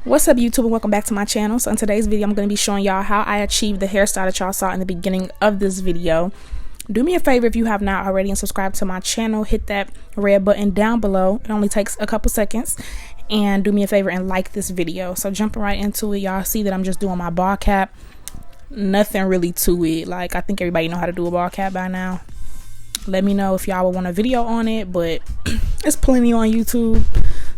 What's up, YouTube, and welcome back to my channel. So in today's video, I'm going to be showing y'all how I achieved the hairstyle that y'all saw in the beginning of this video. Do me a favor if you have not already and subscribe to my channel. Hit that red button down below. It only takes a couple seconds. And do me a favor and like this video. So jumping right into it, y'all see that I'm just doing my ball cap. Nothing really to it. Like, I think everybody know how to do a ball cap by now. Let me know if y'all would want a video on it, but it's plenty on YouTube.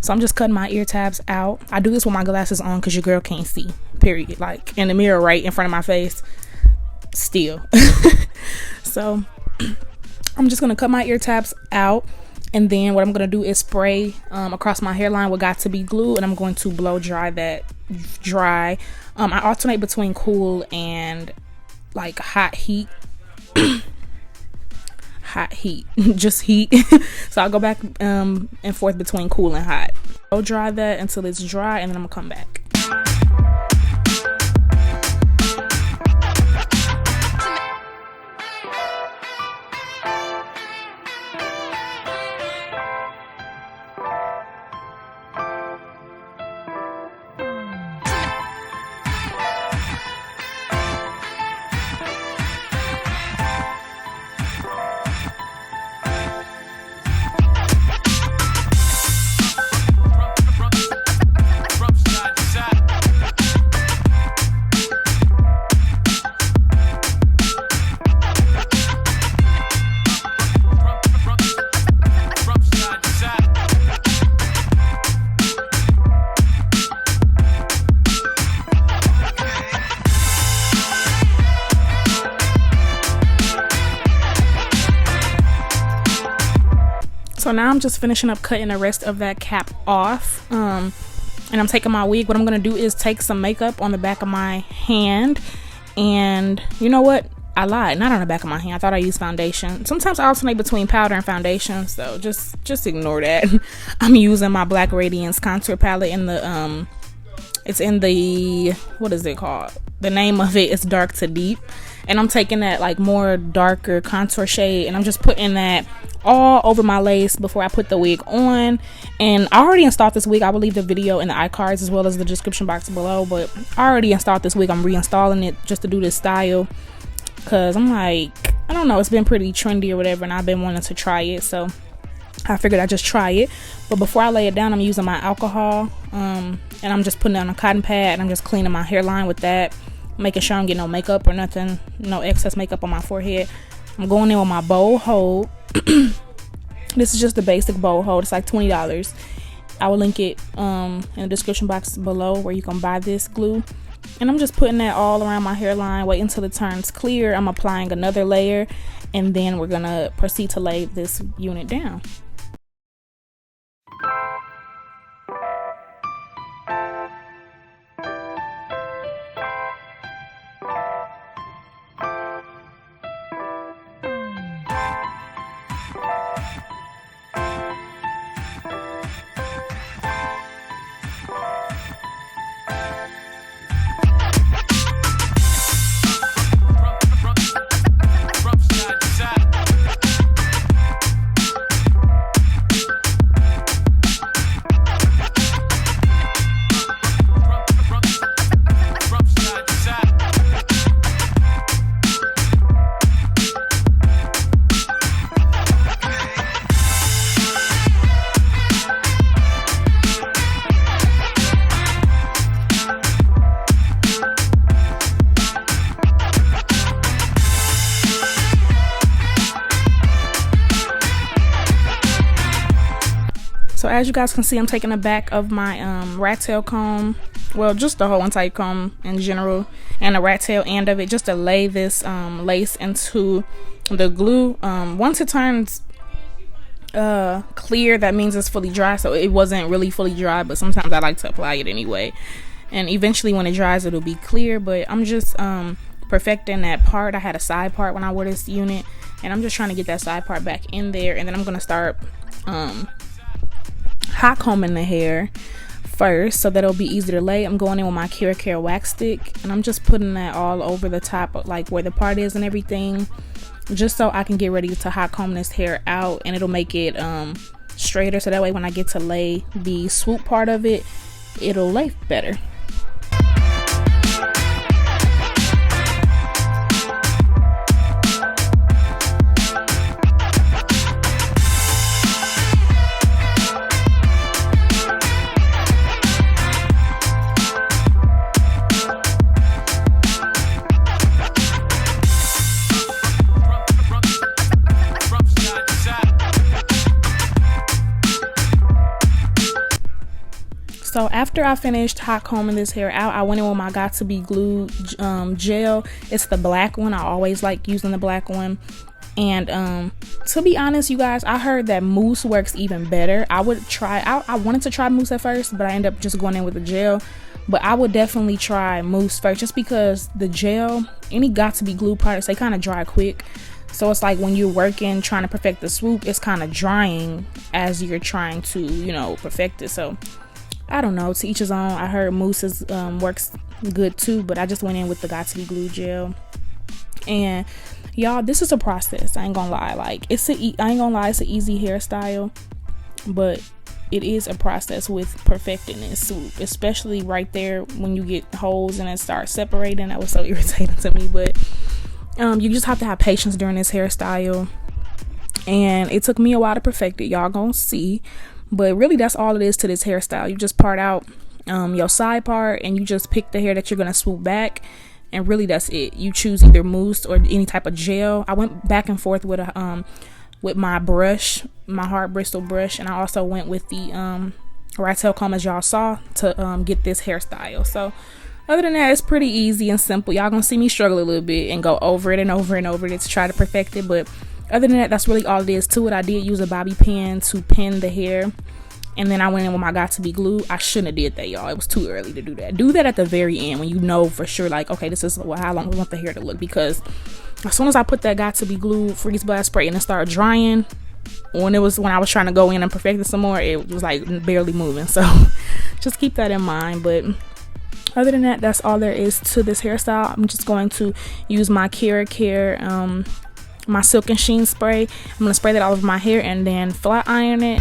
So I'm just cutting my ear tabs out. I do this with my glasses on because your girl can't see, period. Like, in the mirror right in front of my face still. So I'm just gonna cut my ear tabs out, and then what I'm gonna do is spray across my hairline what got to be glue, and I'm going to blow dry that dry. I alternate between cool and like hot heat. Hot heat, just heat. So I'll go back and forth between cool and hot. I'll dry that until it's dry, and then I'm gonna come back. So now I'm just finishing up cutting the rest of that cap off, and I'm taking my wig. What I'm gonna do is take some makeup on the back of my hand, and you know what? I lied, not on the back of my hand. I thought I used foundation. Sometimes I alternate between powder and foundation, so just ignore that. I'm using my Black Radiance contour palette in the it's in the, what is it called? The name of it is Dark to Deep, and I'm taking that like more darker contour shade, and I'm just putting that all over my lace before I put the wig on. And I already installed this wig. I will leave the video in the iCards as well as the description box below, but I already installed this wig. I'm reinstalling it just to do this style because I'm like, I don't know, it's been pretty trendy or whatever, and I've been wanting to try it, so I figured I'd just try it. But before I lay it down, I'm using my alcohol, and I'm just putting it on a cotton pad, and I'm just cleaning my hairline with that, making sure I don't get no makeup or nothing, no excess makeup on my forehead. I'm going in with my bowl hold. This is just a basic bowl hold. It's like $20. I will link it in the description box below where you can buy this glue. And I'm just putting that all around my hairline. Wait until it turns clear. I'm applying another layer, and then we're gonna proceed to lay this unit down. So as you guys can see, I'm taking the back of my rat tail comb, well, just the whole entire comb in general, and the rat tail end of it, just to lay this lace into the glue. Once it turns clear, that means it's fully dry. So it wasn't really fully dry, but sometimes I like to apply it anyway, and eventually when it dries it'll be clear. But I'm just perfecting that part. I had a side part when I wore this unit, and I'm just trying to get that side part back in there, and then I'm gonna start hot combing the hair first so that'll be easy to lay. I'm going in with my Care wax stick, and I'm just putting that all over the top of like where the part is and everything, just so I can get ready to hot comb this hair out, and it'll make it straighter, so that way when I get to lay the swoop part of it, it'll lay better. So after I finished hot combing this hair out, I went in with my Got To Be Glue gel. It's the black one. I always like using the black one. And to be honest, you guys, I heard that mousse works even better. I wanted to try mousse at first, but I ended up just going in with the gel. But I would definitely try mousse first, just because the gel, any Got To Be Glue products, they kind of dry quick. So it's like when you're working, trying to perfect the swoop, it's kind of drying as you're trying to, you know, perfect it. So I don't know, to each his own. I heard mousse works good too, but I just went in with the Got To Be Glue gel. And y'all, this is a process. I ain't gonna lie. Like, it's an easy hairstyle, but it is a process with perfecting this swoop, especially right there when you get holes and it starts separating. That was so irritating to me, but you just have to have patience during this hairstyle. And it took me a while to perfect it. Y'all gonna see. But really, that's all it is to this hairstyle. You just part out your side part, and you just pick the hair that you're going to swoop back. And really, that's it. You choose either mousse or any type of gel. I went back and forth with my brush, my hard bristle brush. And I also went with the rat tail comb, as y'all saw, to get this hairstyle. So other than that, it's pretty easy and simple. Y'all going to see me struggle a little bit and go over it and over and over it to try to perfect it. But other than that, that's really all it is to it. I did use a bobby pin to pin the hair, and then I went in with my Got To Be Glue. I shouldn't have did that, y'all. It was too early to do that. Do that at the very end when you know for sure, like, okay, this is how long we want the hair to look. Because as soon as I put that Got To Be Glue freeze blast spray and it started drying, when I was trying to go in and perfect it some more, it was like barely moving. So just keep that in mind. But other than that, that's all there is to this hairstyle. I'm just going to use my Care my silk and sheen spray. I'm gonna spray that all over my hair and then flat iron it.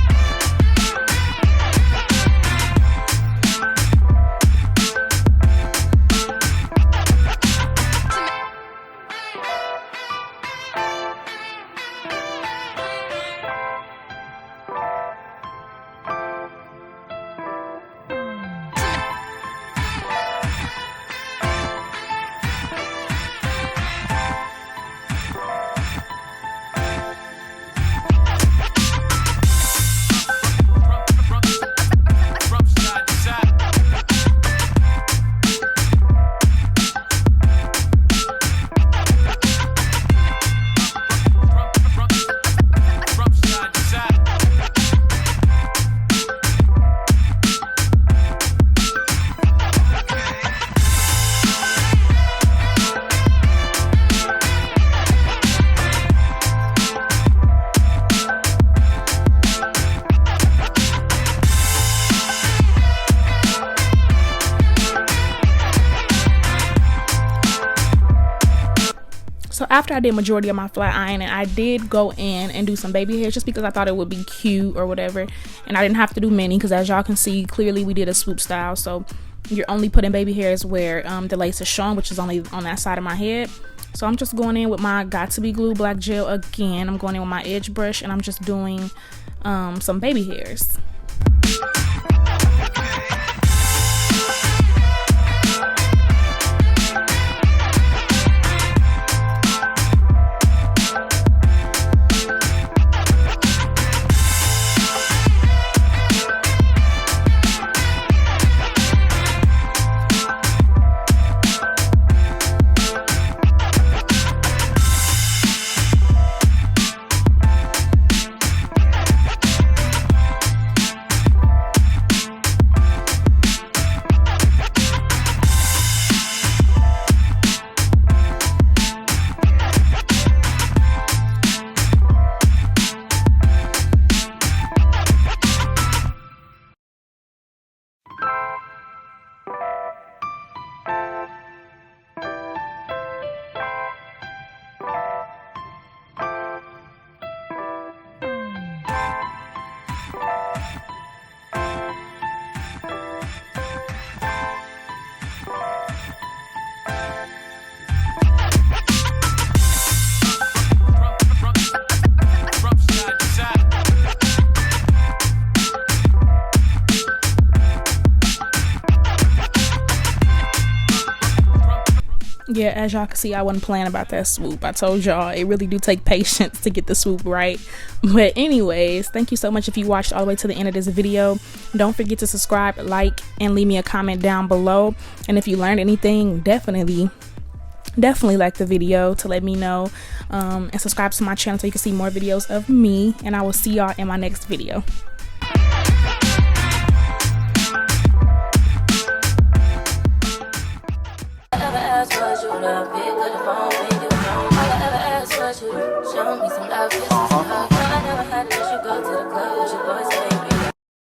So after I did majority of my flat ironing, I did go in and do some baby hairs just because I thought it would be cute or whatever. And I didn't have to do many because, as y'all can see, clearly we did a swoop style. So you're only putting baby hairs where the lace is shown, which is only on that side of my head. So I'm just going in with my Got To Be Glue black gel again. I'm going in with my edge brush and I'm just doing some baby hairs. Yeah, as y'all can see, I wasn't playing about that swoop. I told y'all it really do take patience to get the swoop right. But anyways, thank you so much if you watched all the way to the end of this video. Don't forget to subscribe, like, and leave me a comment down below. And if you learned anything, definitely like the video to let me know, and subscribe to my channel so you can see more videos of me, and I will see y'all in my next video. Was you love it? Good phone when you know. All I ever asked was you show me some love.